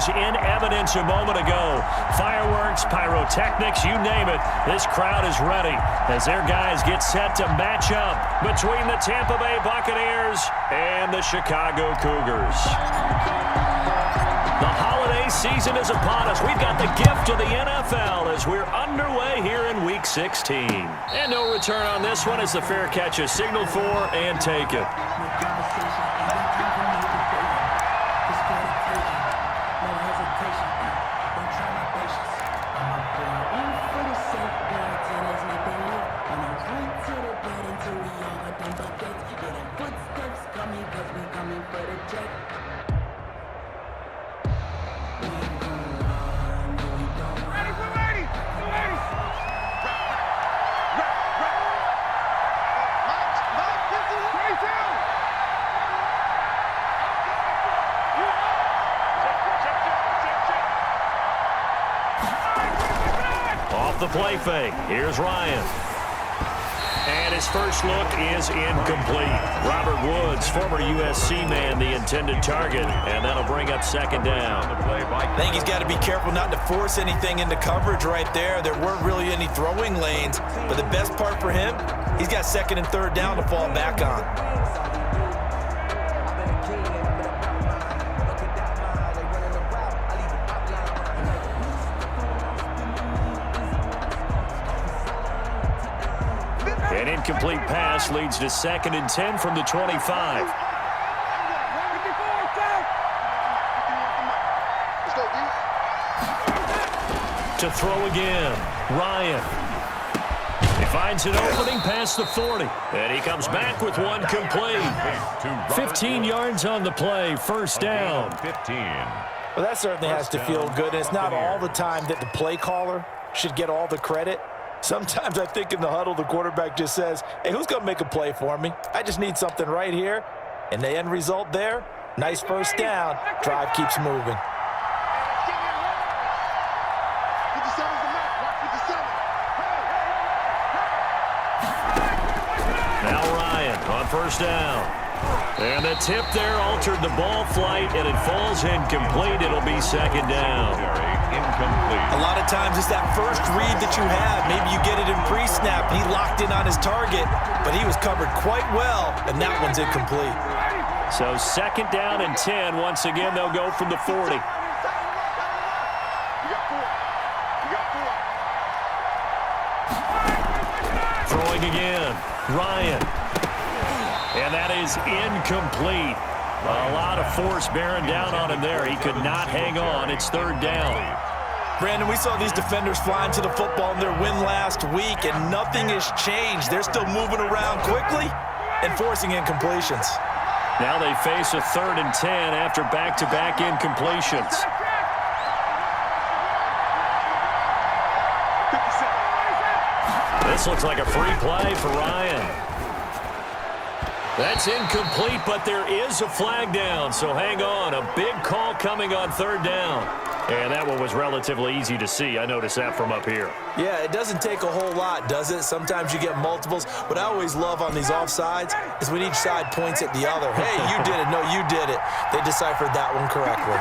was in evidence a moment ago. Fireworks, pyrotechnics, you name it. This crowd is ready as their guys get set to match up between the Tampa Bay Buccaneers and the Chicago Cougars. The holiday season is upon us. We've got the gift of the NFL as we're underway here in Week 16. And no return on this one as the fair catch is signaled for and taken. The play fake. Here's Ryan. And his first look is incomplete. Robert Woods, former USC man, the intended target, and that'll bring up second down. I think he's got to be careful not to force anything into coverage right there. There weren't really any throwing lanes, but the best part for him, he's got second and third down to fall back on. An incomplete pass leads to second and 10 from the 25. To throw again, Ryan. He finds an opening past the 40. And he comes back with one complete. 15 yards on the play, first down. Well, that certainly has to feel good. And it's not all the time that the play caller should get all the credit. Sometimes I think in the huddle, the quarterback just says, hey, who's going to make a play for me? I just need something right here. And the end result there, nice first down. Drive keeps moving. Now Ryan on first down. And the tip there altered the ball flight, and it falls incomplete. It'll be second down. A lot of times it's that first read that you have. Maybe you get it in pre-snap. He locked in on his target, but he was covered quite well, and that one's incomplete. So second down and 10. Once again, they'll go from the 40. Throwing again, Ryan. And that is incomplete. A lot of force bearing down on him there. He could not hang on. It's third down. Brandon, we saw these defenders flying to the football in their win last week, and nothing has changed. They're still moving around quickly and forcing incompletions. Now they face a third and 10 after back-to-back incompletions. This looks like a free play for Ryan. That's incomplete, but there is a flag down, so hang on. A big call coming on third down. And that one was relatively easy to see. I noticed that from up here. Yeah, it doesn't take a whole lot, does it? Sometimes you get multiples. What I always love on these offsides is when each side points at the other. Hey, you did it. No, you did it. They deciphered that one correctly.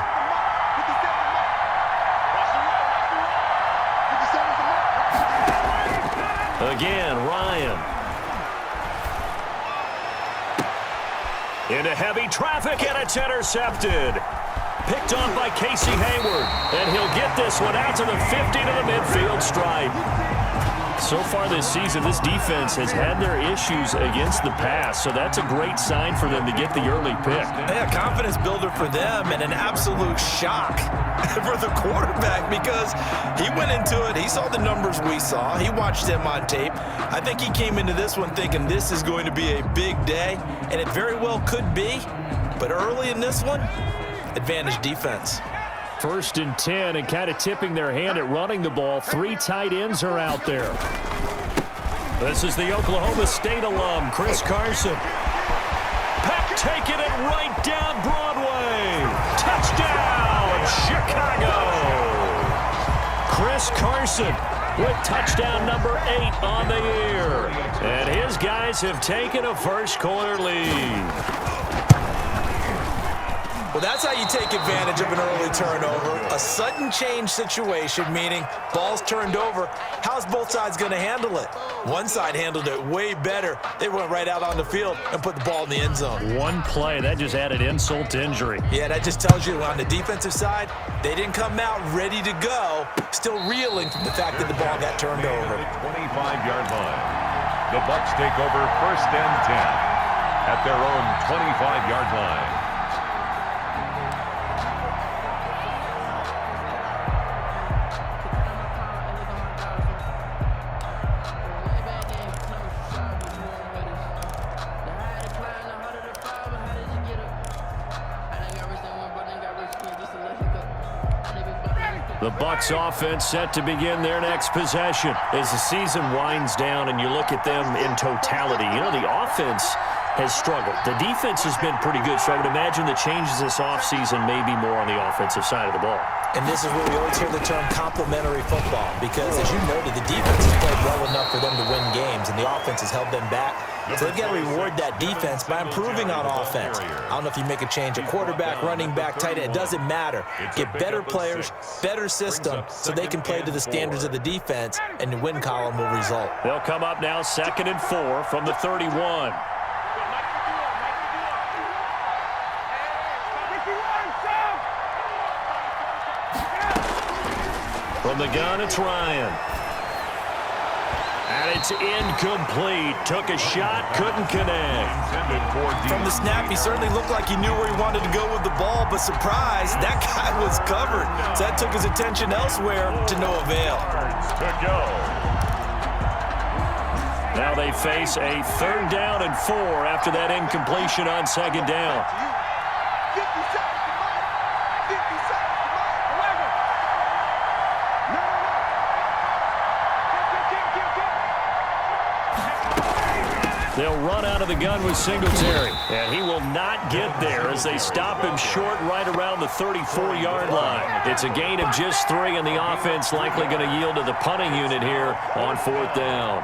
Again, Ryan. Into heavy traffic, and it's intercepted. Picked off by Casey Hayward, and he'll get this one out to the 50 to the midfield stripe. So far this season, this defense has had their issues against the pass, so that's a great sign for them to get the early pick. Yeah, confidence builder for them and an absolute shock for the quarterback because he went into it. He saw the numbers we saw. He watched them on tape. I think he came into this one thinking this is going to be a big day, and it very well could be. But early in this one, advantage defense. First and 10, and kind of tipping their hand at running the ball. 3 tight ends are out there. This is the Oklahoma State alum, Chris Carson. Peck taking it right down Broadway. Touchdown, Chicago. Chris Carson with touchdown number 8 on the year. And his guys have taken a first quarter lead. Well, that's how you take advantage of an early turnover. A sudden change situation, meaning ball's turned over. How's both sides going to handle it? One side handled it way better. They went right out on the field and put the ball in the end zone. One play, that just added insult to injury. Yeah, that just tells you on the defensive side, they didn't come out ready to go, still reeling from the fact that the ball got turned over. 25-yard line. The Bucs take over 1st and 10 at their own 25-yard line. The Bucs offense set to begin their next possession. As the season winds down and you look at them in totality, you know, the offense has struggled. The defense has been pretty good, so I would imagine the changes this offseason may be more on the offensive side of the ball. And this is where we always hear the term complementary football because, as you noted, the defense has played well enough for them to win games, and the offense has held them back. So they've got to reward that defense by improving on offense. I don't know if you make a change, a quarterback, running back, tight end, it doesn't matter. Get better players, better system, so they can play to the standards of the defense, and the win column will result. They'll come up now 2nd and 4 from the 31. From the gun, it's Ryan. And it's incomplete. Took a shot, couldn't connect. From the snap, he certainly looked like he knew where he wanted to go with the ball, but surprise, that guy was covered. So that took his attention elsewhere to no avail. Now they face a 3rd down and 4 after that incompletion on 2nd down. They'll run out of the gun with Singletary, and he will not get there as they stop him short right around the 34-yard line. It's a gain of just 3, and the offense likely going to yield to the punting unit here on 4th down.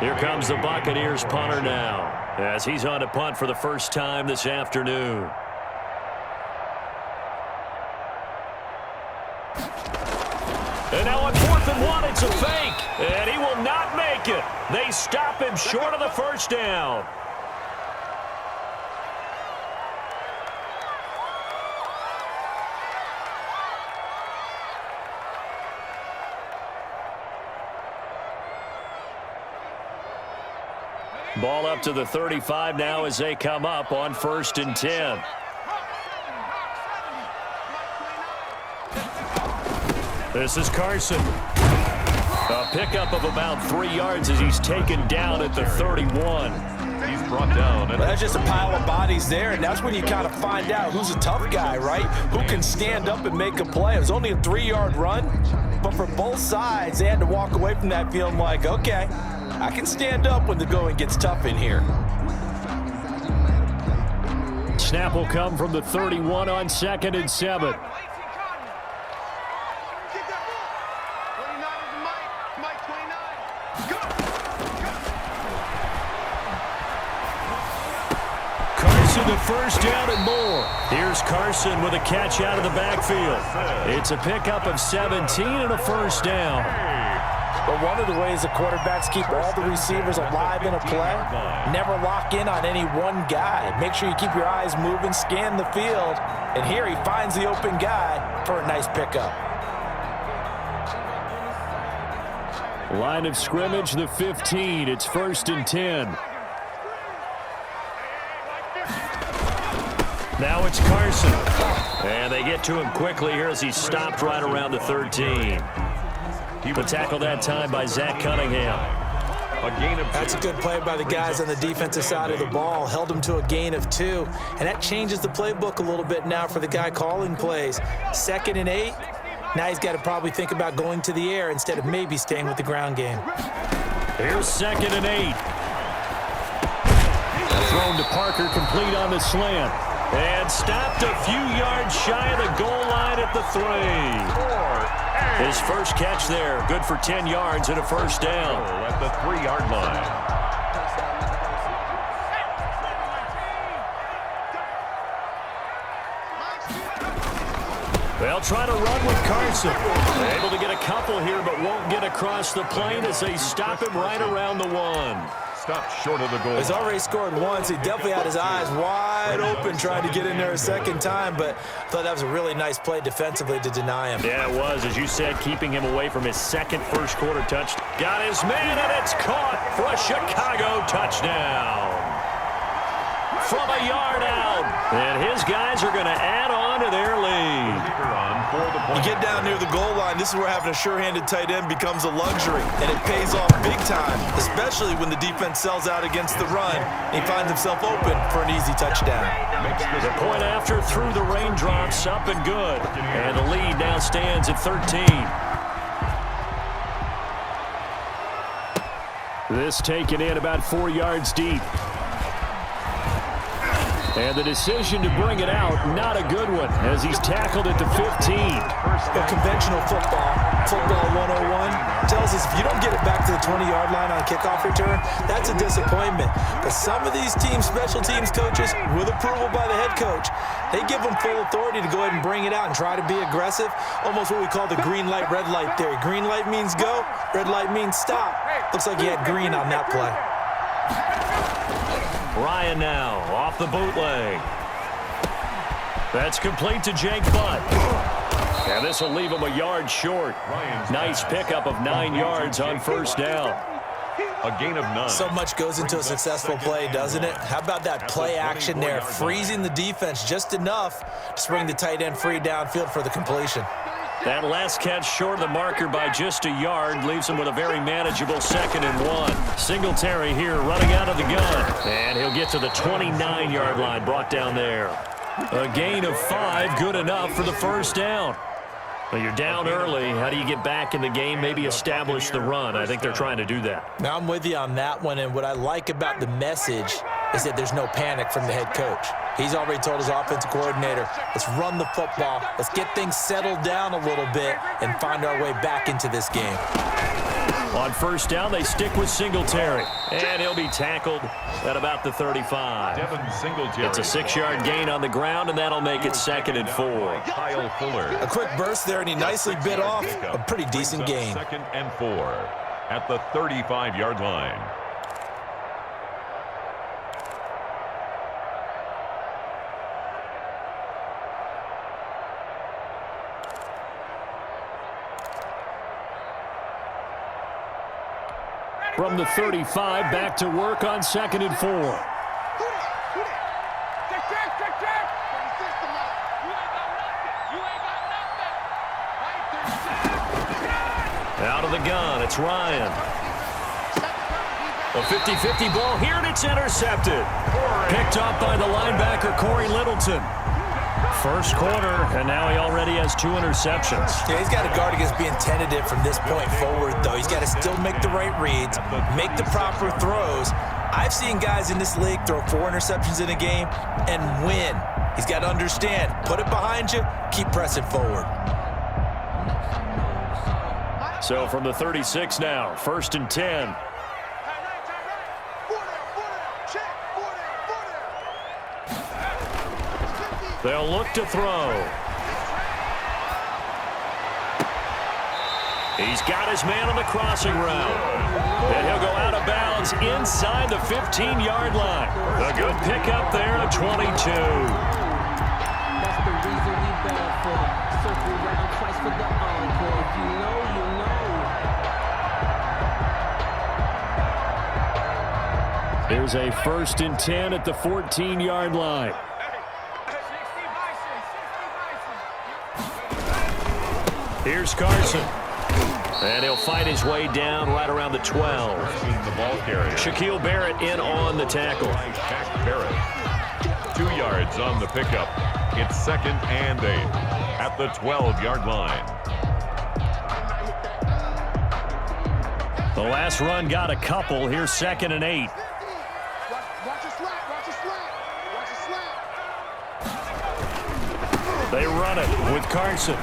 Here comes the Buccaneers punter now, as he's on to punt for the first time this afternoon. And now on 4th and 1, it's a fake, and he will not make it. They stop him short of the first down. Ball up to the 35 now as they come up on 1st and 10. This is Carson. A pickup of about 3 yards as he's taken down at the 31. He's brought down. Well, that's just a pile of bodies there, and that's when you kind of find out who's a tough guy, right? Who can stand up and make a play. It was only a 3-yard run, but for both sides, they had to walk away from that feeling like, okay, I can stand up when the going gets tough in here. Snap will come from the 31 on 2nd and 7. The first down and more. Here's Carson with a catch out of the backfield. It's a pickup of 17 and a first down. But one of the ways the quarterbacks keep all the receivers alive in a play, never lock in on any one guy. Make sure you keep your eyes moving, scan the field, and here he finds the open guy for a nice pickup. Line of scrimmage, the 15. It's 1st and 10. Now it's Carson. And they get to him quickly here as he stopped right around the 13. The tackle that time by Zach Cunningham. That's a good play by the guys on the defensive side of the ball. Held him to a gain of 2. And that changes the playbook a little bit now for the guy calling plays. 2nd and 8. Now he's got to probably think about going to the air instead of maybe staying with the ground game. Here's 2nd and 8. Thrown to Parker, complete on the slant. And stopped a few yards shy of the goal line at the 3. His first catch there, good for 10 yards and a first down. At the 3-yard line. They'll try to run with Carson. Able to get a couple here, but won't get across the plane as they stop him right around the 1. Stopped short of the goal. He's already scored once. He definitely had his eyes wide open trying to get in there a second time, but I thought that was a really nice play defensively to deny him. Yeah, it was, as you said, keeping him away from his second first-quarter touchdown. Got his man, and it's caught for a Chicago touchdown. From a yard out, and his guys are going to add on to their lead. You get down near the goal line, this is where having a sure-handed tight end becomes a luxury, and it pays off big time, especially when the defense sells out against the run, and he finds himself open for an easy touchdown. The point after through the raindrops, up and good, and the lead now stands at 13. This taken in about 4 yards deep. And the decision to bring it out, not a good one, as he's tackled at the 15. Well, conventional football 101, tells us if you don't get it back to the 20-yard line on a kickoff return, that's a disappointment. But some of these teams, special teams coaches, with approval by the head coach, they give them full authority to go ahead and bring it out and try to be aggressive, almost what we call the green light, red light theory. Green light means go, red light means stop. Looks like he had green on that play. Ryan now off the bootleg. That's complete to Jake Butt. And this will leave him a yard short. Nice pickup of 9 yards on first down. A gain of 9. So much goes into a successful play, doesn't it? How about that play action there, freezing the defense just enough to bring the tight end free downfield for the completion. That last catch short of the marker by just a yard leaves him with a very manageable 2nd and 1. Singletary here running out of the gun. And he'll get to the 29-yard line, brought down there. A gain of 5, good enough for the first down. Well, you're down early. How do you get back in the game, maybe establish the run? I think they're trying to do that. Now I'm with you on that one, and what I like about the message is that there's no panic from the head coach. He's already told his offensive coordinator, let's run the football, let's get things settled down a little bit and find our way back into this game. On first down, they stick with Singletary, and he'll be tackled at about the 35. Devin Singletary. It's a 6-yard gain on the ground, and that'll make it 2nd and 4. Kyle Fuller. A quick burst there, and he nicely bit off a pretty decent gain. 2nd and 4 at the 35-yard line. From the 35, back to work on 2nd and 4. Out of the gun, it's Ryan. A 50-50 ball here, and it's intercepted. Picked up by the linebacker, Corey Littleton. First quarter, and now he already has 2 interceptions. Yeah, he's got to guard against being tentative from this point forward, though. He's got to still make the right reads, make the proper throws. I've seen guys in this league throw 4 interceptions in a game and win. He's got to understand, put it behind you, keep pressing forward. So from the 36 now, 1st and 10. They'll look to throw. He's got his man on the crossing route. And he'll go out of bounds inside the 15-yard line. A good pickup there at 22. That's the reason we ball for. Circle around twice for the encore. If you know, you know. Here's a 1st and 10 at the 14-yard line. Here's Carson. And he'll fight his way down right around the 12. The ball carrier. Shaquille Barrett in on the tackle. Shaq Barrett. 2 yards on the pickup. It's 2nd and 8 at the 12-yard line. The last run got a couple. Here's 2nd and 8. Watch your slap, watch your slap, watch your slap. They run it with Carson.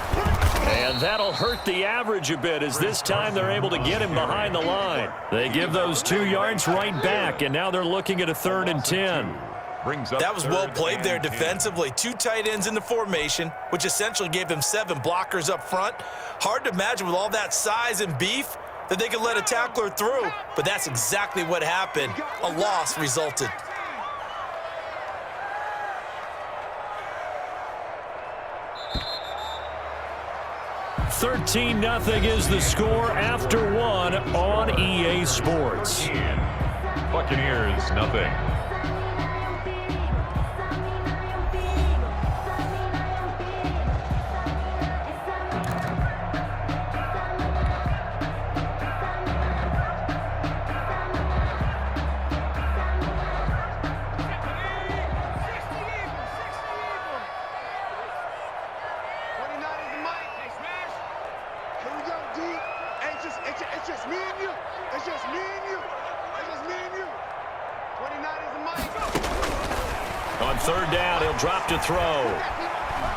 And that'll hurt the average a bit, as this time they're able to get him behind the line. They give those 2 yards right back, and now they're looking at a 3rd and 10. brings up That was well 3rd played there and 10. defensively. 2 tight ends in the formation, which essentially gave them 7 blockers up front. Hard to imagine with all that size and beef that they could let a tackler through, but that's exactly what happened. A loss resulted. $13-0 is the score after 1 on EA Sports. Buccaneers, nothing. It's just me and you. It's just me and you. It's just me and you. 29 is the mic. On 3rd down, he'll drop to throw.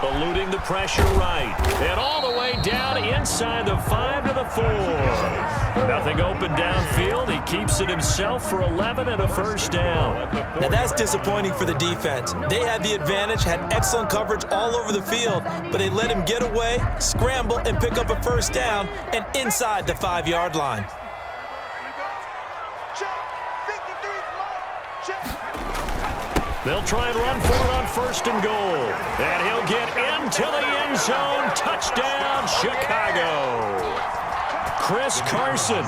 Eluding the pressure right. And all the way down inside the 5 to the 4. Nothing open downfield. He keeps it himself for 11 and a first down. Now that's disappointing for the defense. They had the advantage, had excellent coverage all over the field, but they let him get away, scramble, and pick up a first down and inside the 5-yard line. They'll try and run for it on 1st and goal. And he'll get into the end zone. Touchdown, Chicago. Chris Carson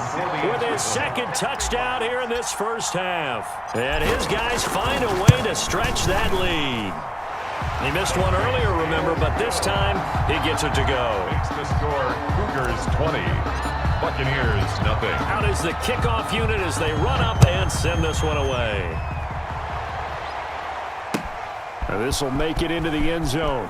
with his 2nd touchdown here in this first half. And his guys find a way to stretch that lead. He missed one earlier, remember, but this time he gets it to go. Makes the score Cougars 20, Buccaneers nothing. Out is the kickoff unit as they run up and send this one away. This will make it into the end zone.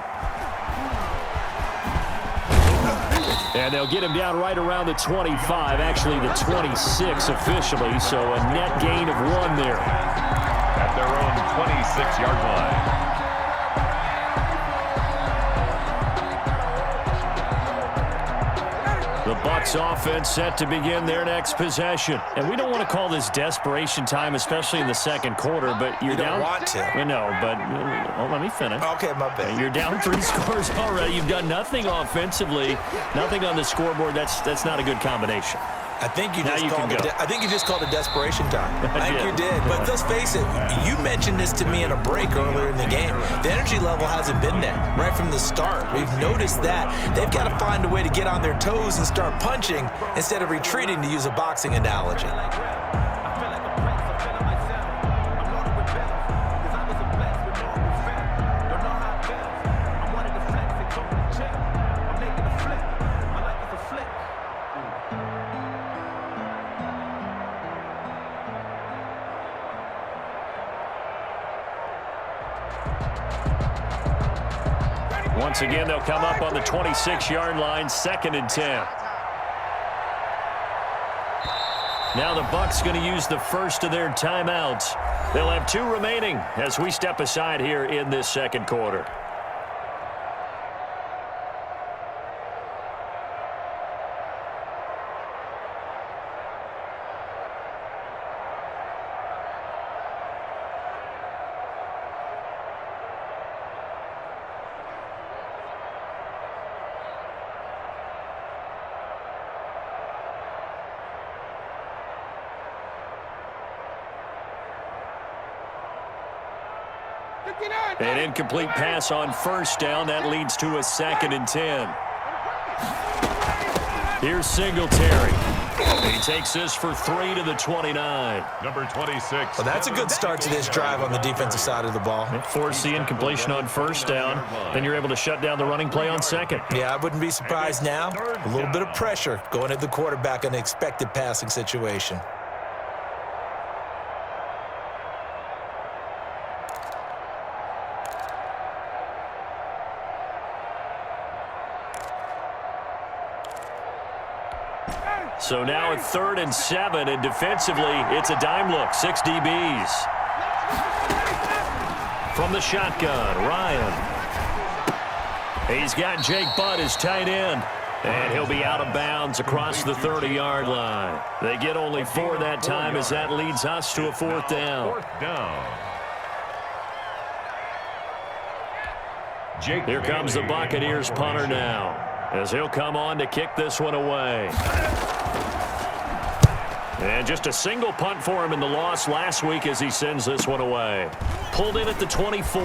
And they'll get him down right around the 25, actually the 26 officially, so a net gain of 1 there. At their own 26-yard line. The Bucs offense set to begin their next possession. And we don't want to call this desperation time, especially in the 2nd quarter, but you're down. You don't want to. I know, but let me finish. Okay, my bad. You're down 3 scores already. You've done nothing offensively, nothing on the scoreboard. That's not a good combination. I think you just Now you called can it. go. I think you just called it desperation time. I think did. you did. But let's face it. You mentioned this to me in a break earlier in the game. The energy level hasn't been there right from the start. We've noticed that they've got to find a way to get on their toes and start punching instead of retreating, to use a boxing analogy. Once again, they'll come up on the 26-yard line, 2nd and 10. Now the Bucs going to use the first of their timeouts. They'll have 2 remaining as we step aside here in this 2nd quarter. An incomplete pass on 1st down. That leads to a 2nd and 10. Here's Singletary. He takes this for 3 to the 29. Number 26. Well, that's a good start to this drive on the defensive side of the ball. Force the incompletion on 1st down. Then you're able to shut down the running play on 2nd. Yeah, I wouldn't be surprised now. A little bit of pressure going at the quarterback in an expected passing situation. So now at 3rd and 7, and defensively, it's a dime look. 6 DBs. From the shotgun, Ryan. He's got Jake Butt as tight end. And he'll be out of bounds across the 30-yard line. They get only 4 that time as that leads us to a 4th down. 4th down. Here comes the Buccaneers punter now, as he'll come on to kick this one away. And just a single punt for him in the loss last week as he sends this one away. Pulled in at the 24.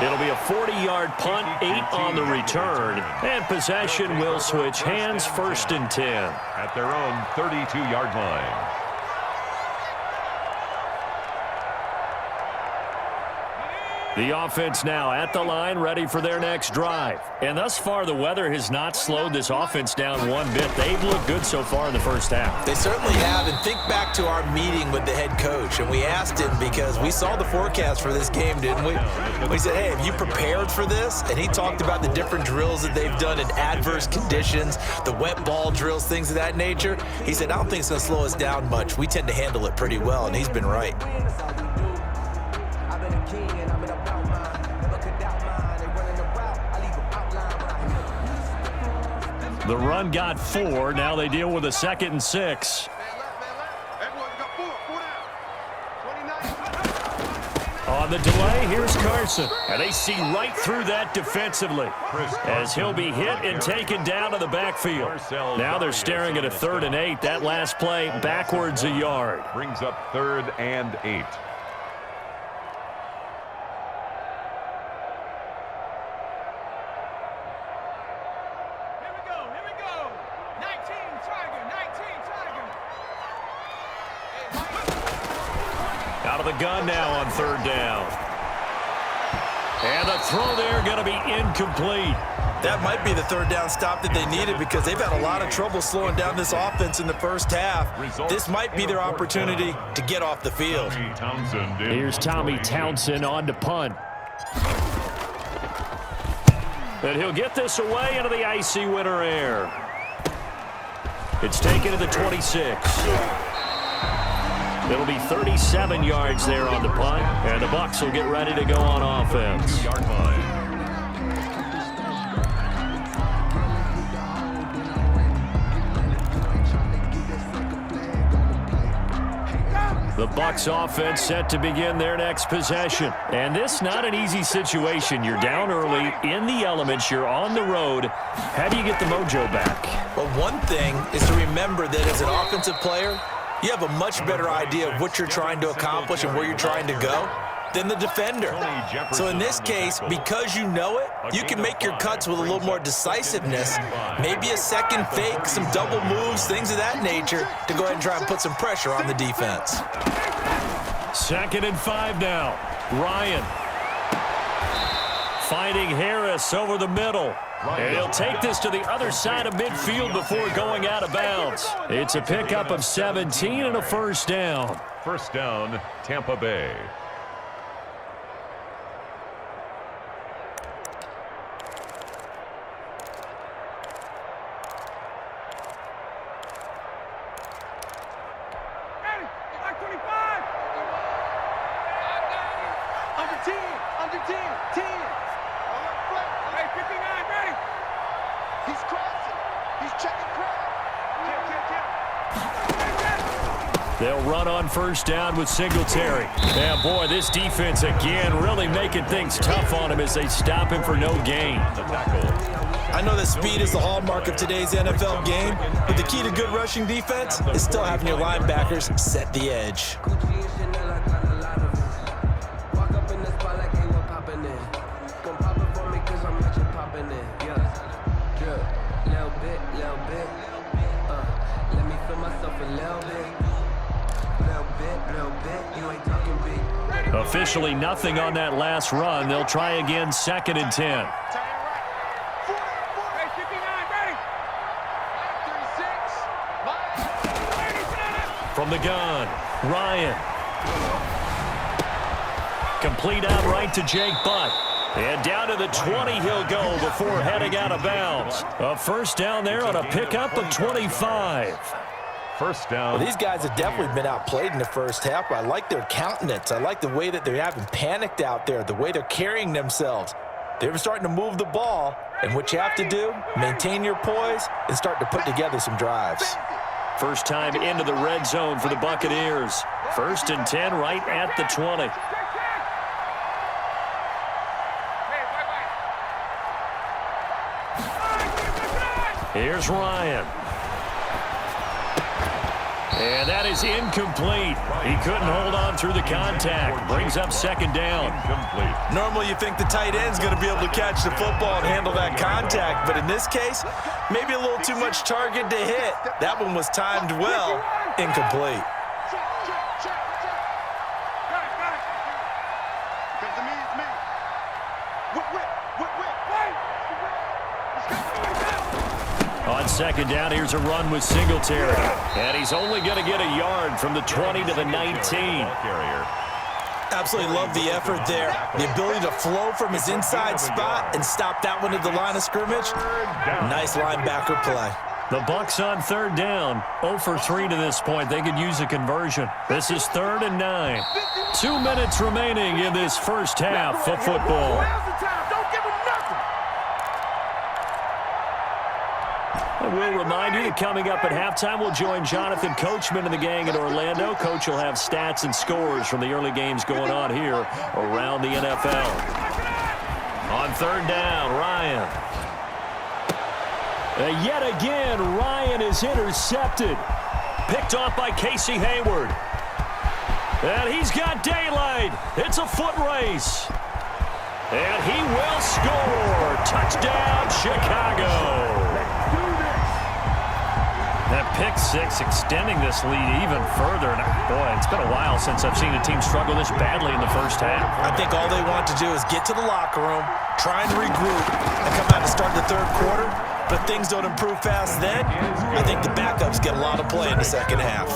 It'll be a 40-yard punt, 8 on the return, and possession will switch hands, 1st and 10. At their own 32-yard line. The offense now at the line, ready for their next drive. And thus far, the weather has not slowed this offense down one bit. They've looked good so far in the first half. They certainly have. And think back to our meeting with the head coach. And we asked him, because we saw the forecast for this game, didn't we? We said, hey, have you prepared for this? And he talked about the different drills that they've done in adverse conditions, the wet ball drills, things of that nature. He said, I don't think it's going to slow us down much. We tend to handle it pretty well, and he's been right. The run got 4. Now they deal with a 2nd and 6. On the delay, here's Carson. And they see right through that defensively as he'll be hit and taken down to the backfield. Now they're staring at a 3rd and 8. That last play backwards a yard. Brings up 3rd and 8. Out of the gun now on 3rd down. And the throw there going to be incomplete. That might be the 3rd down stop that they needed, because they've had a lot of trouble slowing down this offense in the first half. This might be their opportunity to get off the field. Here's Tommy Townsend on to punt. And he'll get this away into the icy winter air. It's taken to the 26. It'll be 37 yards there on the punt, and the Bucs will get ready to go on offense. The Bucs offense set to begin their next possession. And this not an easy situation. You're down early, in the elements, you're on the road. How do you get the mojo back? Well, one thing is to remember that as an offensive player, you have a much better idea of what you're trying to accomplish and where you're trying to go than the defender. So in this case, because you know it, you can make your cuts with a little more decisiveness, maybe a second fake, some double moves, things of that nature, to go ahead and try and put some pressure on the defense. 2nd and 5 now. Ryan finding Harris over the middle. And he'll take this to the other side of midfield before going out of bounds. It's a pickup of 17 and a 1st down. 1st down, Tampa Bay. Under 10. Hey, 59, ready. He's crossing. He's checking crowd. They'll run on 1st down with Singletary. And boy, this defense again really making things tough on him as they stop him for no gain. I know that speed is the hallmark of today's NFL game, but the key to good rushing defense is still having your linebackers set the edge. Officially nothing on that last run. They'll try again, 2nd and 10. From the gun, Ryan. Complete out right to Jake Butt. And down to the 20 he'll go before heading out of bounds. A 1st down there on a pickup of 25. 1st down. Well, these guys have definitely been outplayed in the first half, but I like their countenance. I like the way that they haven't panicked out there, the way they're carrying themselves. They're starting to move the ball, and what you have to do, maintain your poise and start to put together some drives. First time into the red zone for the Buccaneers. 1st and 10 right at the 20. Here's Ryan. And that is incomplete. He couldn't hold on through the contact. Brings up second down. Normally you think the tight end's going to be able to catch the football and handle that contact, but in this case, maybe a little too much target to hit. That one was timed well. Incomplete. On second down, here's a run with Singletary. And he's only going to get a yard from the 20 to the 19. Absolutely love the effort there. The ability to flow from his inside spot and stop that one at the line of scrimmage. Nice linebacker play. The Bucs on third down. 0 for 3 to this point. They could use a conversion. This is 3rd and 9. 2 minutes remaining in this first half of football. We'll remind you that coming up at halftime, we'll join Jonathan Coachman and the gang in Orlando. Coach will have stats and scores from the early games going on here around the NFL. On third down, Ryan. Yet again, Ryan is intercepted. Picked off by Casey Hayward. And he's got daylight. It's a foot race. And he will score. Touchdown, Chicago. That pick six extending this lead even further. And boy, it's been a while since I've seen a team struggle this badly in the first half. I think all they want to do is get to the locker room, try and regroup, and come out and start the third quarter. But if things don't improve fast then, I think the backups get a lot of play in the second half.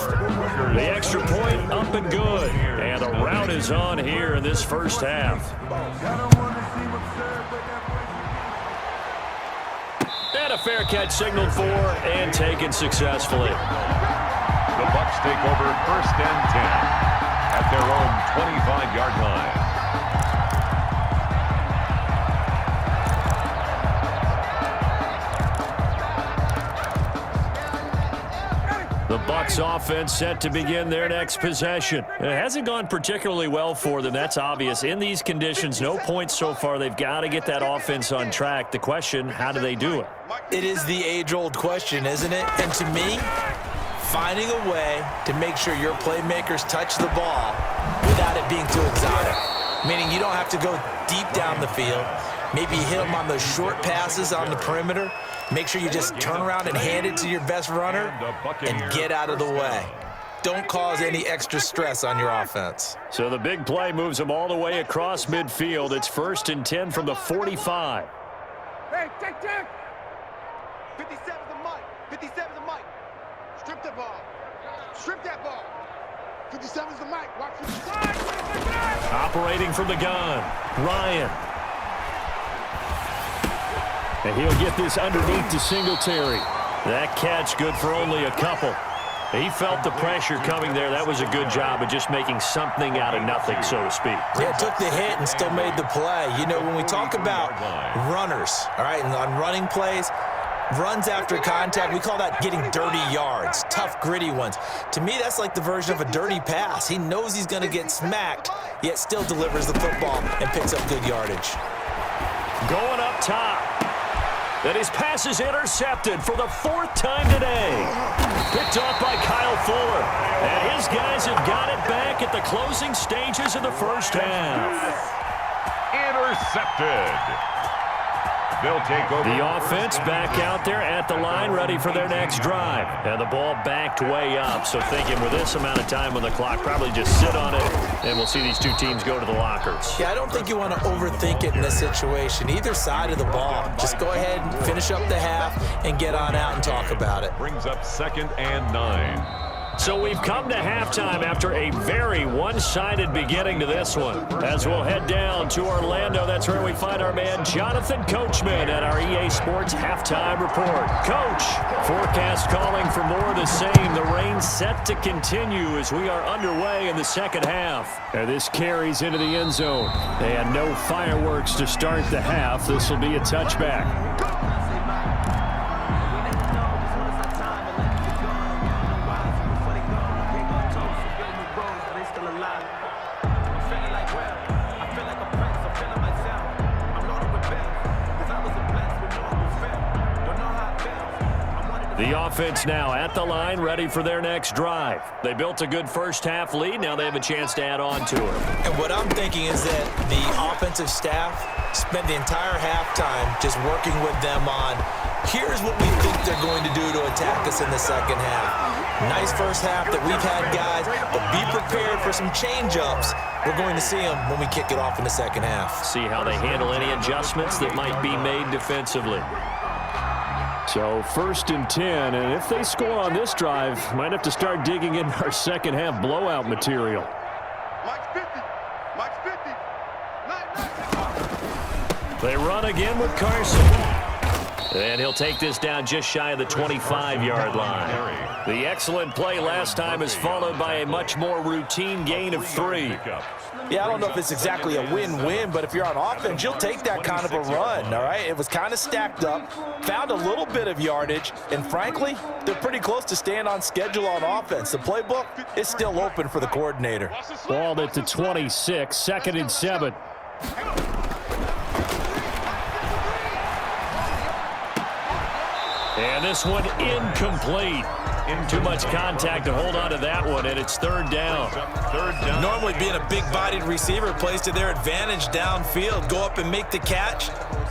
The extra point up and good. And the route is on here in this first half. And a fair catch signaled for and taken successfully. The Bucs take over 1st and 10 at their own 25-yard line. The Bucs offense set to begin their next possession. It hasn't gone particularly well for them. That's obvious. In these conditions, no points so far. They've got to get that offense on track. The question, how do they do it? It is the age-old question, isn't it? And to me, finding a way to make sure your playmakers touch the ball without it being too exotic. Meaning you don't have to go deep down the field. Maybe hit them on those short passes on the perimeter. Make sure you just turn around and hand it to your best runner and get out of the way. Don't cause any extra stress on your offense. So the big play moves them all the way across midfield. It's 1st and 10 from the 45. Hey, take. 57's the mic. 57's the mic. Strip that ball. Strip that ball. 57's the mic. Watch 55. Operating from the gun, Ryan. And he'll get this underneath to Singletary. That catch good for only a couple. He felt the pressure coming there. That was a good job of just making something out of nothing, so to speak. Yeah, took the hit and still made the play. You know, when we talk about runners, all right, and on running plays, runs after contact, we call that getting dirty yards, tough, gritty ones. To me, that's like the version of a dirty pass. He knows he's going to get smacked, yet still delivers the football and picks up good yardage. Going up top. That his pass is intercepted for the 4th time today. Picked off by Kyle Fuller. And his guys have got it back at the closing stages of the first half. Intercepted. They'll take over. The offense back out there at the line, ready for their next drive. And the ball backed way up. So thinking with this amount of time on the clock, probably just sit on it, and we'll see these two teams go to the lockers. Yeah, I don't think you want to overthink it in this situation. Either side of the ball. Just go ahead and finish up the half and get on out and talk about it. Brings up 2nd and 9. So we've come to halftime after a very one-sided beginning to this one. As we'll head down to Orlando, that's where we find our man Jonathan Coachman at our EA Sports Halftime Report. Coach, forecast calling for more of the same. The rain set to continue as we are underway in the second half. And this carries into the end zone. And no fireworks to start the half. This will be a touchback. The offense now at the line, ready for their next drive. They built a good first-half lead. Now they have a chance to add on to it. And what I'm thinking is that the offensive staff spent the entire halftime just working with them on, here's what we think they're going to do to attack us in the second half. Nice first half that we've had, guys, but be prepared for some change-ups. We're going to see them when we kick it off in the second half. See how they handle any adjustments that might be made defensively. So 1st and 10, and if they score on this drive, might have to start digging in our second half blowout material. Mike's 50. Mike's 50. They run again with Carson. And he'll take this down just shy of the 25-yard line. The excellent play last time is followed by a much more routine gain of 3. Yeah, I don't know if it's exactly a win-win, but if you're on offense, you'll take that kind of a run, all right? It was kind of stacked up, found a little bit of yardage, and frankly, they're pretty close to staying on schedule on offense. The playbook is still open for the coordinator. Ball at the 26, 2nd and 7. And this one incomplete. Too much contact to hold on to that one, and it's 3rd down. Normally being a big-bodied receiver plays to their advantage downfield. Go up and make the catch,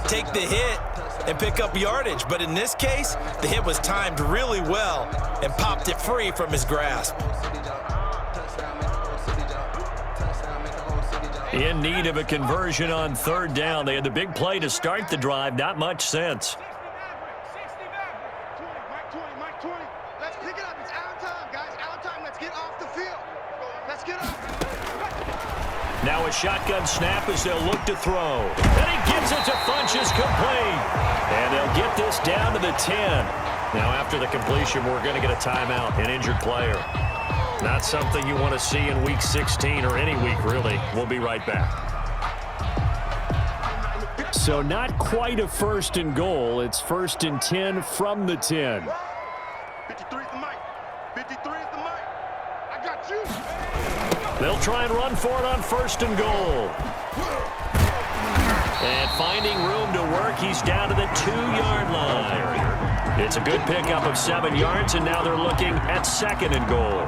take the hit, and pick up yardage. But in this case, the hit was timed really well and popped it free from his grasp. In need of a conversion on 3rd down. They had the big play to start the drive. Not much sense. Now a shotgun snap as they'll look to throw. And he gives it to Funches, complete. And they'll get this down to the 10. Now after the completion, we're going to get a timeout, an injured player. Not something you want to see in Week 16 or any week, really. We'll be right back. So not quite a 1st and goal. It's 1st and 10 from the 10. 53 is the mic. 53 is the mic. I got you. They'll try and run for it on 1st and goal. And finding room to work, he's down to the 2-yard line. It's a good pickup of 7 yards, and now they're looking at 2nd and goal.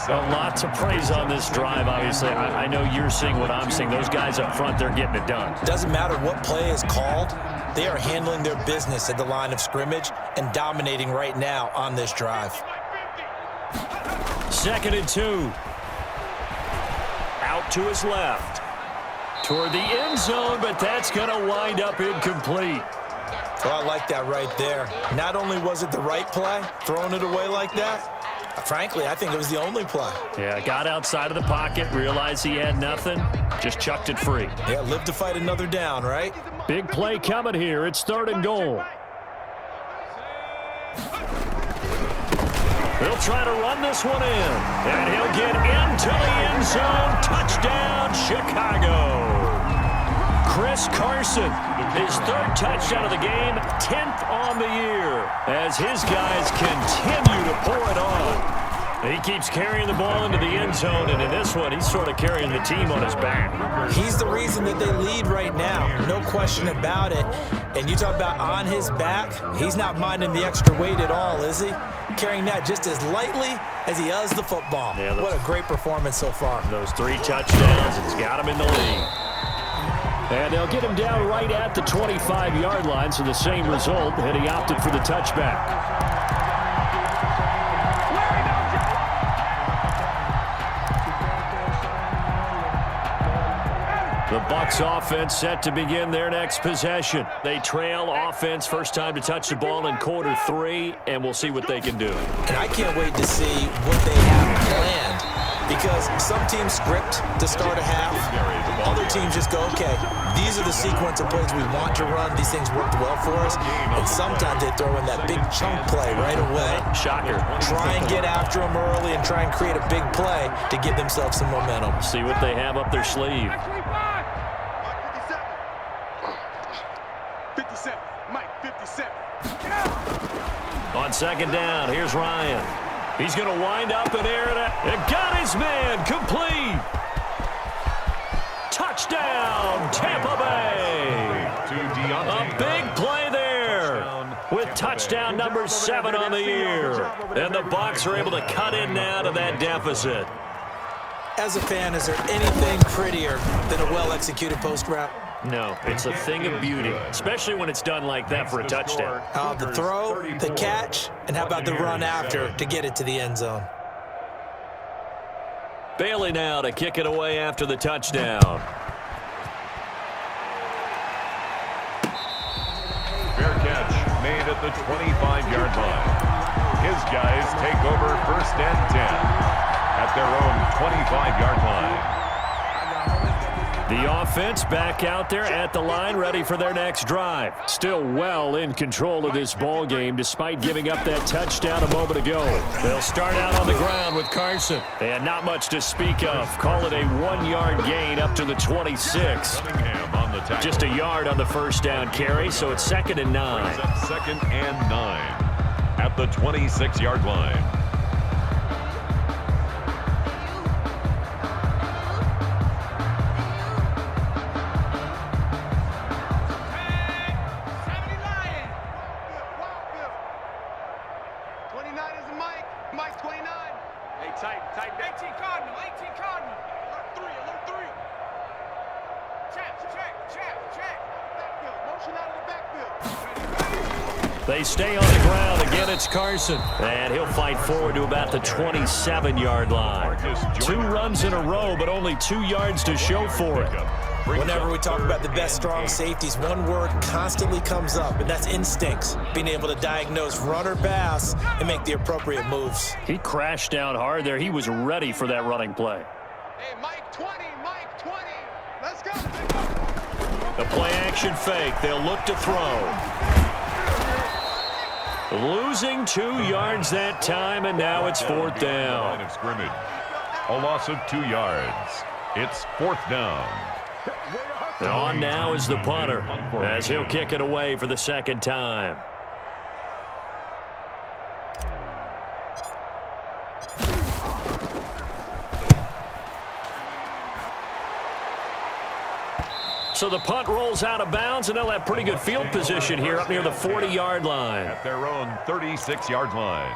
A lot to praise on this drive, obviously. I know you're seeing what I'm seeing. Those guys up front, they're getting it done. Doesn't matter what play is called. They are handling their business at the line of scrimmage and dominating right now on this drive. 2nd and 2. Out to his left. Toward the end zone, but that's going to wind up incomplete. Well, I like that right there. Not only was it the right play, throwing it away like that, frankly, I think it was the only play. Yeah, got outside of the pocket, realized he had nothing, just chucked it free. Yeah, live to fight another down, right? Big play coming here. It's 3rd and goal. He'll try to run this one in, and he'll get into the end zone. Touchdown, Chicago. Chris Carson, his 3rd touchdown of the game, 10th on the year, as his guys continue to pour it on. He keeps carrying the ball into the end zone, and in this one, he's sort of carrying the team on his back. He's the reason that they lead right now, no question about it. And you talk about on his back, he's not minding the extra weight at all, is he? Carrying that just as lightly as he does the football. Yeah, what a great performance so far. Those 3 touchdowns, it's got him in the lead. And they'll get him down right at the 25-yard line, so the same result, and he opted for the touchback. The Bucs offense set to begin their next possession. They trail offense, first time to touch the ball in quarter 3, and we'll see what they can do. And I can't wait to see what they have planned, because some teams script to start a half. Other teams just go, okay, these are the sequence of plays we want to run. These things worked well for us. And sometimes they throw in that big chunk play right away. Shocker. Try and get after them early and try and create a big play to give themselves some momentum. See what they have up their sleeve. 57. Mike, 57. On 2nd down, here's Ryan. He's going to wind up and air it out. And got his man, complete. Touchdown, Tampa Bay. A big play there. with touchdown number 7 on the year. And the Bucs are able to cut in now to that deficit. As a fan, is there anything prettier than a well-executed post route? No, it's a thing of beauty, especially when it's done like that for a touchdown. The throw, the catch, and how about the run after to get it to the end zone? Bailey now to kick it away after the touchdown. Fair catch made at the 25-yard line. His guys take over 1st and 10 at their own 25-yard line. The offense back out there at the line, ready for their next drive. Still well in control of this ball game, despite giving up that touchdown a moment ago. They'll start out on the ground with Carson. And not much to speak of. Call it a 1-yard gain up to the 26. Just a yard on the first down carry, so it's 2nd and 9. 2nd and 9 at the 26-yard line. They stay on the ground. Again, it's Carson. And he'll fight forward to about the 27-yard line. 2 runs in a row, but only 2 yards to show for it. Whenever we talk about the best strong safeties, one word constantly comes up, and that's instincts. Being able to diagnose run or pass and make the appropriate moves. He crashed down hard there. He was ready for that running play. Hey, Mike 20, Mike 20. Let's go. The play action fake. They'll look to throw. Losing 2 yards that time, and now it's 4th down. Line of scrimmage. A loss of 2 yards. It's 4th down. On now is the punter, as he'll kick it away for the 2nd time. So the punt rolls out of bounds, and they'll have pretty good field position here up near the 40-yard line. At their own 36-yard line.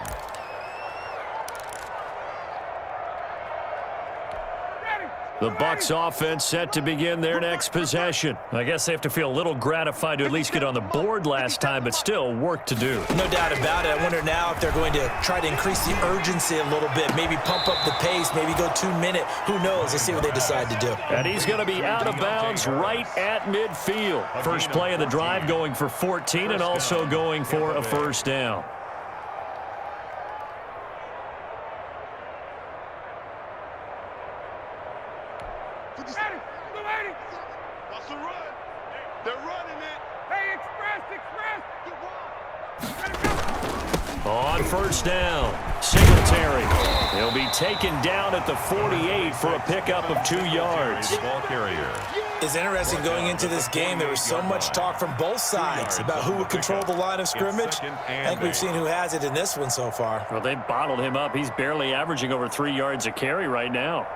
The Bucs offense set to begin their next possession. I guess they have to feel a little gratified to at least get on the board last time, but still work to do. No doubt about it. I wonder now if they're going to try to increase the urgency a little bit, maybe pump up the pace, maybe go 2-minute. Who knows? Let's see what they decide to do. And he's going to be out of bounds right at midfield. First play of the drive going for 14 and also going for a 1st down. On 1st down, Singletary. He'll be taken down at the 48 for a pickup of 2 yards. Ball carrier. It's interesting going into this game. There was so much talk from both sides about who would control the line of scrimmage. I think we've seen who has it in this one so far. Well, they bottled him up. He's barely averaging over 3 yards a carry right now.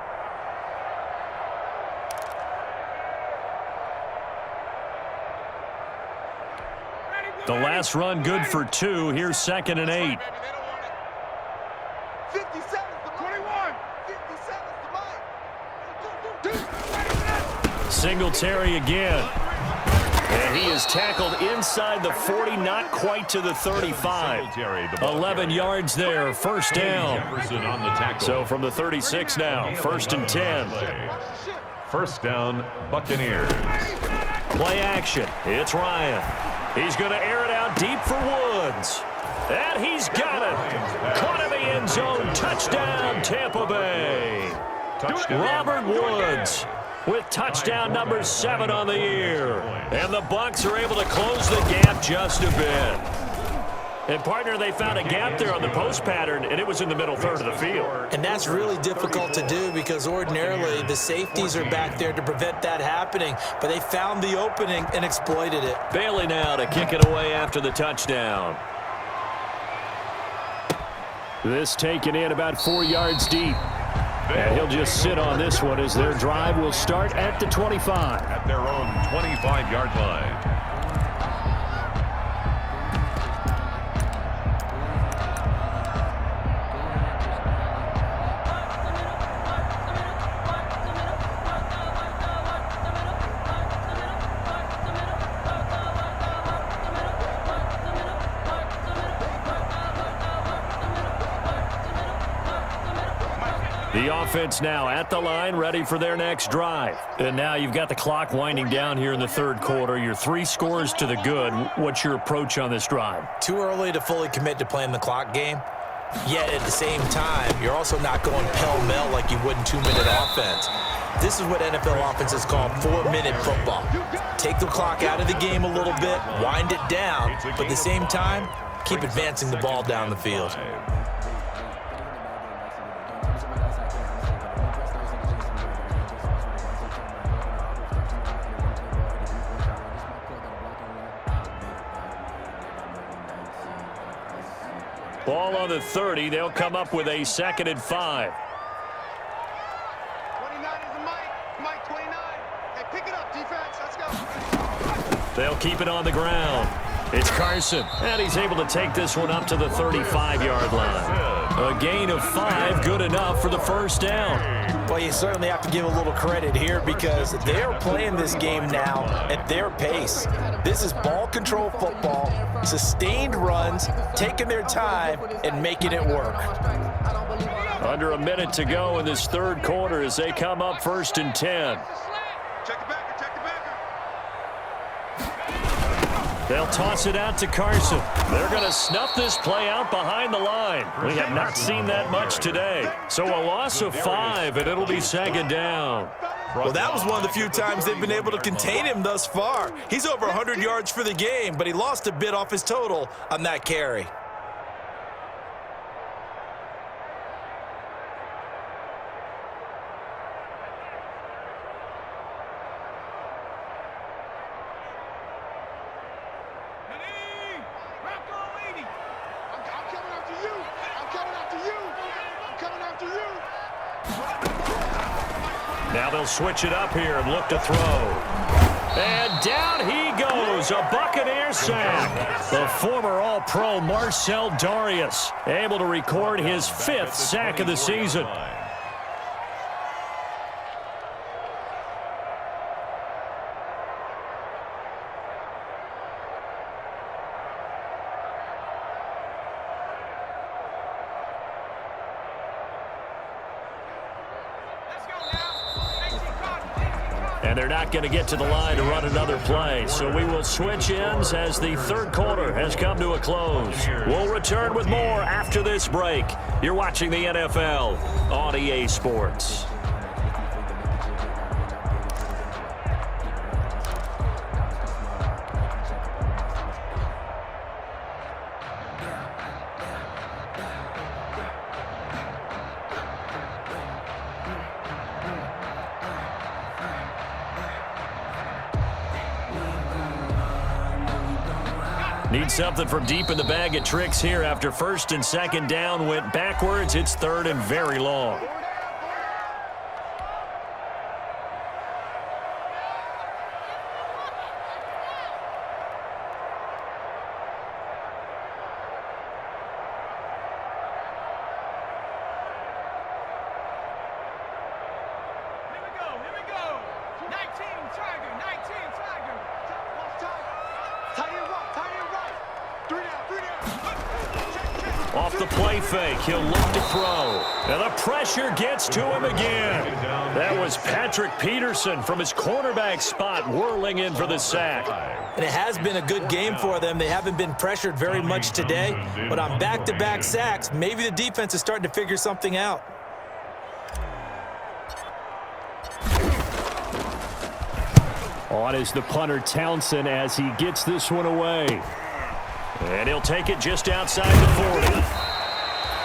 The last run good for 2. Here's 2nd and 8. 57 to 21. 57 to Mike. Singletary again. And he is tackled inside the 40, not quite to the 35. 11 yards there, 1st down. So from the 36 now, 1st and 10. 1st down, Buccaneers. Play action. It's Ryan. He's going to air it out deep for Woods. And he's got it. Caught in the end zone. Touchdown, Tampa Bay. Robert Woods with touchdown number 7 on the year. And the Bucs are able to close the gap just a bit. And, partner, they found a gap there on the post pattern, and it was in the middle third of the field. And that's really difficult to do because ordinarily the safeties are back there to prevent that happening. But they found the opening and exploited it. Bailey now to kick it away after the touchdown. This taken in about 4 yards deep. And he'll just sit on this one as their drive will start at the 25. At their own 25-yard line. The offense now at the line, ready for their next drive. And now you've got the clock winding down here in the third quarter. You're 3 scores to the good. What's your approach on this drive? Too early to fully commit to playing the clock game. Yet at the same time, you're also not going pell-mell like you would in 2-minute offense. This is what NFL offenses call 4-minute football. Take the clock out of the game a little bit, wind it down, but at the same time, keep advancing the ball down the field. Ball on the 30. They'll come up with a 2nd and 5. 29 is the Mike 29. Hey, pick it up, defense. Let's go. They'll keep it on the ground. It's Carson, and he's able to take this one up to the 35-yard line. A gain of 5, good enough for the first down. Well, you certainly have to give a little credit here because they're playing this game now at their pace. This is ball control football, sustained runs, taking their time, and making it work. Under a minute to go in this third quarter as they come up 1st and 10. Check the backer. They'll toss it out to Carson. They're going to snuff this play out behind the line. We have not seen that much today. So a loss of 5, and it'll be 2nd down. Well, that was one of the few times they've been able to contain him thus far. He's over 100 yards for the game, but he lost a bit off his total on that carry. Now they'll switch it up here and look to throw. And down he goes, a Buccaneer sack. The former All-Pro Marcel Darius able to record his 5th sack of the season. And they're not going to get to the line to run another play. So we will switch ends as the third quarter has come to a close. We'll return with more after this break. You're watching the NFL on EA Sports. Need something from deep in the bag of tricks here after 1st and 2nd down went backwards. It's 3rd and very long. Off the play fake, he'll look to throw. And the pressure gets to him again. That was Patrick Peterson from his cornerback spot whirling in for the sack. And it has been a good game for them. They haven't been pressured very much today. But on back-to-back sacks, maybe the defense is starting to figure something out. On is the punter Townsend as he gets this one away. And he'll take it just outside the 40.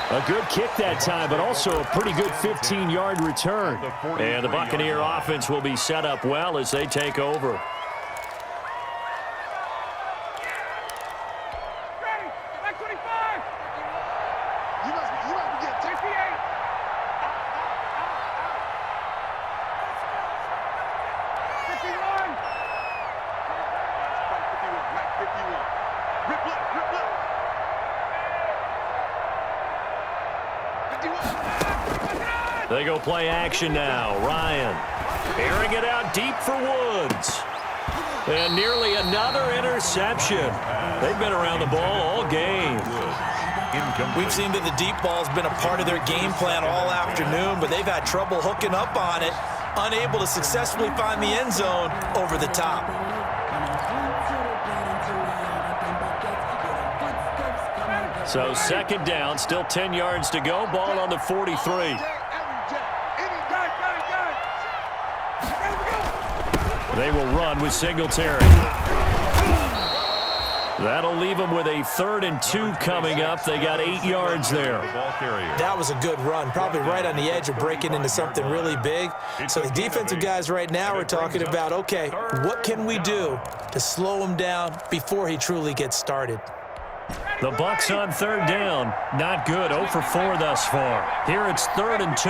A good kick that time, but also a pretty good 15-yard return. And the Buccaneer offense will be set up well as they take over. They go play action now. Ryan airing it out deep for Woods. And nearly another interception. They've been around the ball all game. Incomplete. We've seen that the deep ball's been a part of their game plan all afternoon, but they've had trouble hooking up on it, unable to successfully find the end zone over the top. So second down, still 10 yards to go. Ball on the 43. They will run with Singletary. That'll leave them with a 3rd and 2 coming up. They got 8 yards there. That was a good run, probably right on the edge of breaking into something really big. So the defensive guys right now are talking about, okay, what can we do to slow him down before he truly gets started? The Bucs on 3rd down. Not good. 0 for 4 thus far. Here it's 3rd and 2.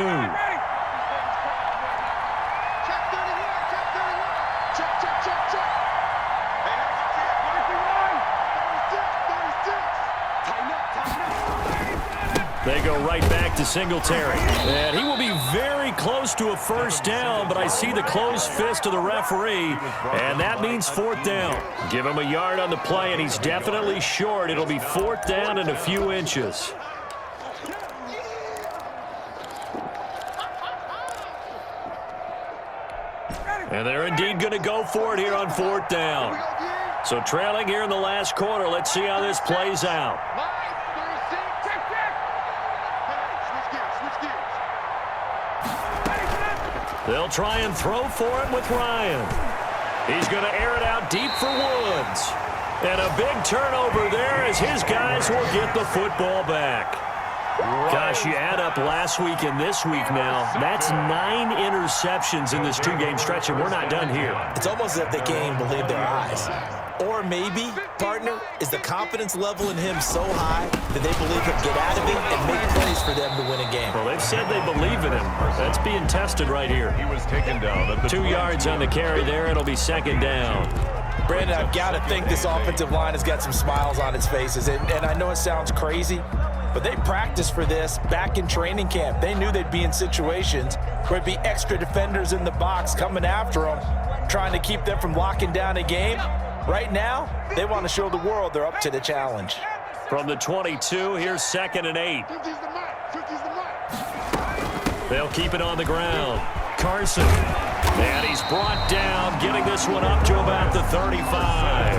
They go right back to Singletary. And he will be very close to a 1st down, but I see the closed fist of the referee, and that means 4th down. Give him a yard on the play, and he's definitely short. It'll be 4th down and a few inches. And they're indeed going to go for it here on 4th down. So trailing here in the last quarter. Let's see how this plays out. They'll try and throw for it with Ryan. He's going to air it out deep for Woods. And a big turnover there as his guys will get the football back. Gosh, you add up last week and this week now. That's 9 interceptions in this 2-game stretch, and we're not done here. It's almost as if they can't even believe their eyes. Or maybe, partner, is the confidence level in him so high that they believe he'll get out of it and make plays for them to win a game. Well, they've said they believe in him. That's being tested right here. He was taken down at the 2 yards on the carry there. It'll be 2nd down. Brandon, I've got to think this offensive line has got some smiles on its faces. And I know it sounds crazy, but they practiced for this back in training camp. They knew they'd be in situations where it'd be extra defenders in the box coming after them, trying to keep them from locking down a game. Right now, they want to show the world they're up to the challenge. From the 22, here's 2nd and 8. They'll keep it on the ground. Carson. And he's brought down, getting this one up to about the 35.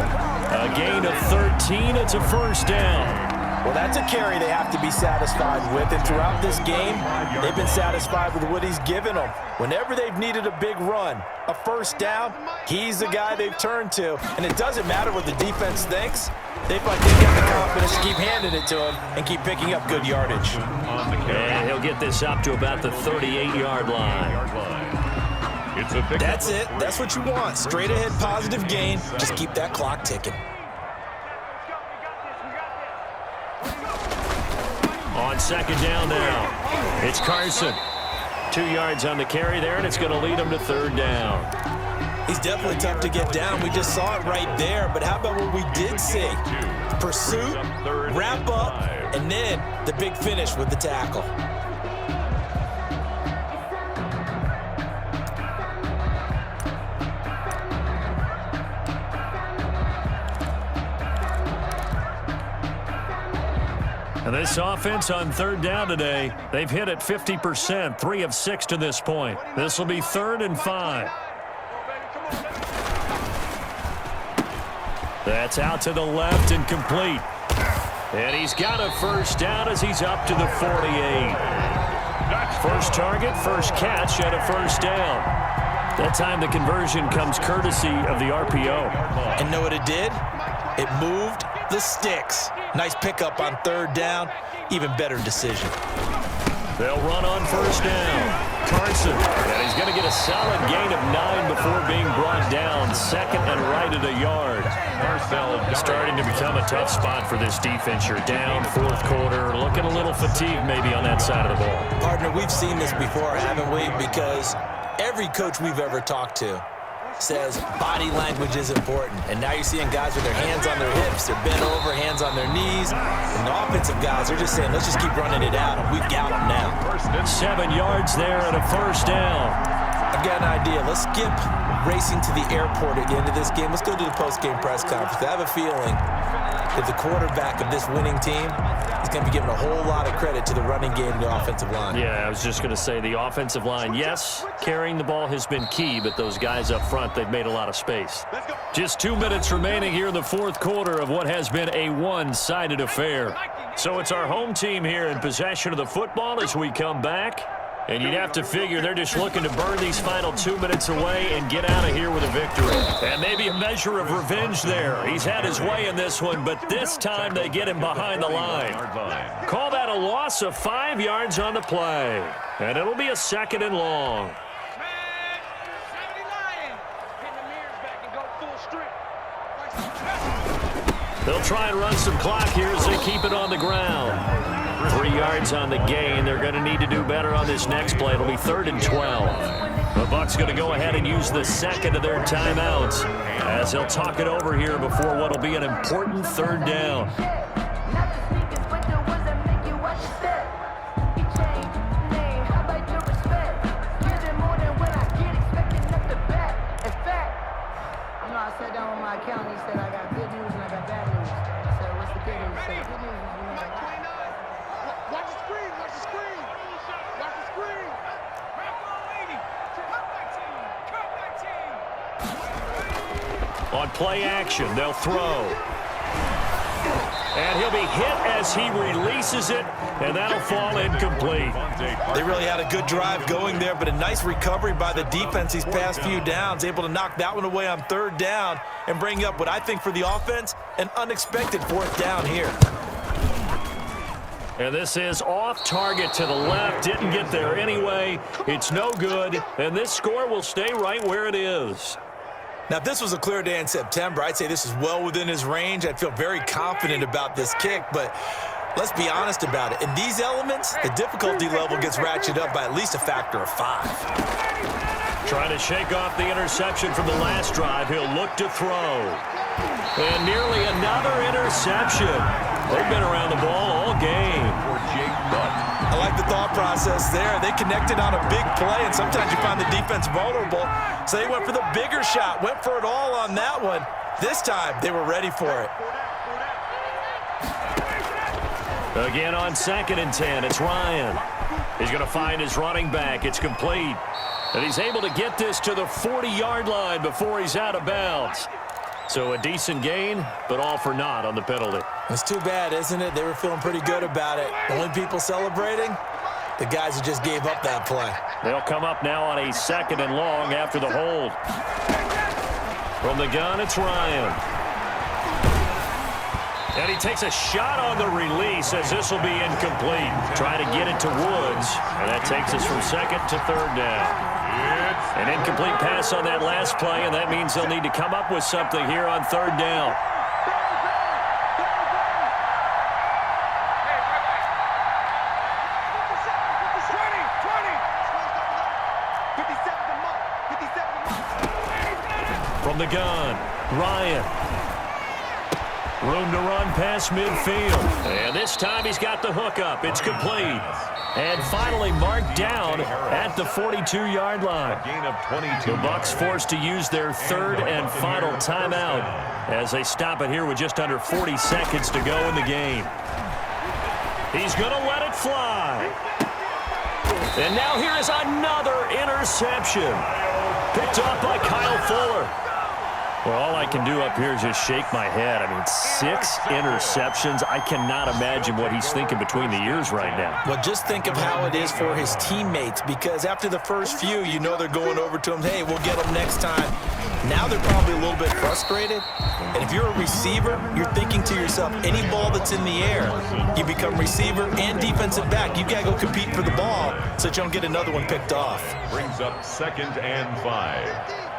A gain of 13. It's a 1st down. Well, that's a carry they have to be satisfied with. And throughout this game, they've been satisfied with what he's given them. Whenever they've needed a big run, a 1st down, he's the guy they've turned to. And it doesn't matter what the defense thinks. They got the confidence to keep handing it to him and keep picking up good yardage. And he'll get this up to about the 38-yard line. That's it. That's what you want. Straight ahead positive gain. Just keep that clock ticking. On 2nd down now, it's Carson. 2 yards on the carry there, and it's going to lead him to 3rd down. He's definitely tough to get down. We just saw it right there, but how about what we did see? Pursuit, wrap up, and then the big finish with the tackle. And this offense on 3rd down today, they've hit it 50%, 3 of 6 to this point. This will be 3rd and 5. That's out to the left and complete. And he's got a 1st down as he's up to the 48. First target, first catch, and a 1st down. That time the conversion comes courtesy of the RPO. And know what it did? It moved the sticks. Nice pickup on 3rd down. Even better decision. They'll run on 1st down. Carson, and he's going to get a solid gain of 9 before being brought down. 2nd and right at a yard. Starting to become a tough spot for this defense. You're down 4th quarter. Looking a little fatigued maybe on that side of the ball. Partner, we've seen this before, haven't we? Because every coach we've ever talked to says body language is important. And now you're seeing guys with their hands on their hips. They're bent over, hands on their knees. And the offensive guys are just saying, let's just keep running it out. We've got them now. 7 yards there and a 1st down. I've got an idea. Let's skip racing to the airport at the end of this game. Let's go to the post-game press conference. I have a feeling if the quarterback of this winning team is going to be given a whole lot of credit to the running game and the offensive line. Yeah, I was just going to say the offensive line, yes, carrying the ball has been key, but those guys up front, they've made a lot of space. Just 2 minutes remaining here in the fourth quarter of what has been a one-sided affair. So it's our home team here in possession of the football as we come back. And you'd have to figure they're just looking to burn these final 2 minutes away and get out of here with a victory. And maybe a measure of revenge there. He's had his way in this one, but this time they get him behind the line. Call that a loss of 5 yards on the play. And it'll be a 2nd and long. They'll try and run some clock here as they keep it on the ground. 3 yards on the gain. They're going to need to do better on this next play. It'll be 3rd and 12. The Bucs going to go ahead and use the second of their timeouts as they'll talk it over here before what will be an important 3rd down. I sat down with my accountant. He said I got good news and I got bad news. I said, what's the good news? He said, good news is we won. Watch the screen, watch the screen. Watch the screen. On play action, they'll throw. And he'll be hit as he releases it, and that'll fall incomplete. They really had a good drive going there, but a nice recovery by the defense these past few downs, able to knock that one away on 3rd down and bring up what I think for the offense, an unexpected 4th down here. And this is off target to the left. Didn't get there anyway. It's no good, and this score will stay right where it is. Now, if this was a clear day in September, I'd say this is well within his range. I'd feel very confident about this kick, but let's be honest about it. In these elements, the difficulty level gets ratcheted up by at least a factor of 5. Trying to shake off the interception from the last drive. He'll look to throw. And nearly another interception. They've been around the ball all game. I like the thought process there. They connected on a big play, and sometimes you find the defense vulnerable. So they went for the bigger shot, went for it all on that one. This time, they were ready for it. Again on 2nd and 10, it's Ryan. He's going to find his running back. It's complete. And he's able to get this to the 40-yard line before he's out of bounds. So a decent gain, but all for naught on the penalty. It's too bad, isn't it? They were feeling pretty good about it. The only people celebrating, the guys who just gave up that play. They'll come up now on a 2nd and long after the hold. From the gun, it's Ryan. And he takes a shot on the release as this will be incomplete. Trying to get it to Woods, and that takes us from 2nd to 3rd down. An incomplete pass on that last play, and that means they'll need to come up with something here on 3rd down. From the gun, Ryan. Room to run past midfield. And this time he's got the hookup. It's complete. And finally marked down at the 42-yard line. The Bucs forced to use their 3rd and final timeout as they stop it here with just under 40 seconds to go in the game. He's going to let it fly. And now here is another interception. Picked off by Kyle Fuller. Well, all I can do up here is just shake my head. I mean, 6 interceptions. I cannot imagine what he's thinking between the ears right now. Well, just think of how it is for his teammates, because after the first few, you know they're going over to him, hey, we'll get him next time. Now they're probably a little bit frustrated. And if you're a receiver, you're thinking to yourself, any ball that's in the air, you become receiver and defensive back. You got to go compete for the ball so that you don't get another one picked off. Brings up 2nd and 5.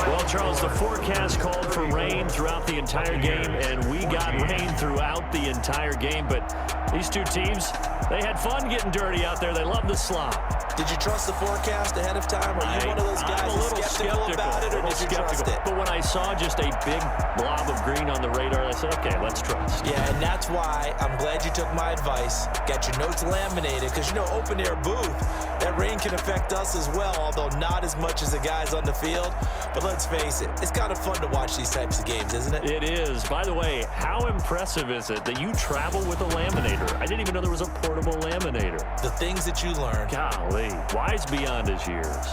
Well, Charles, the forecast called for rain throughout the entire game, and we got rain throughout the entire game. But these two teams, they had fun getting dirty out there. They love the slop. Did you trust the forecast ahead of time? Are you one of those guys who's skeptical about it, or did you trust it? But when I I saw just a big blob of green on the radar. I said, okay, let's trust. Yeah, and that's why I'm glad you took my advice. Got your notes laminated because, open air booth, that rain can affect us as well, although not as much as the guys on the field. But let's face it, it's kind of fun to watch these types of games, isn't it? It is. By the way, how impressive is it that you travel with a laminator? I didn't even know there was a portable laminator. The things that you learn. Golly, wise beyond his years.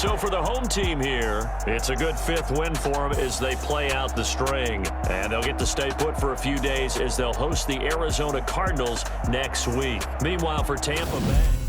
So for the home team here, it's a good 5th win for them as they play out the string. And they'll get to stay put for a few days as they'll host the Arizona Cardinals next week. Meanwhile, for Tampa Bay...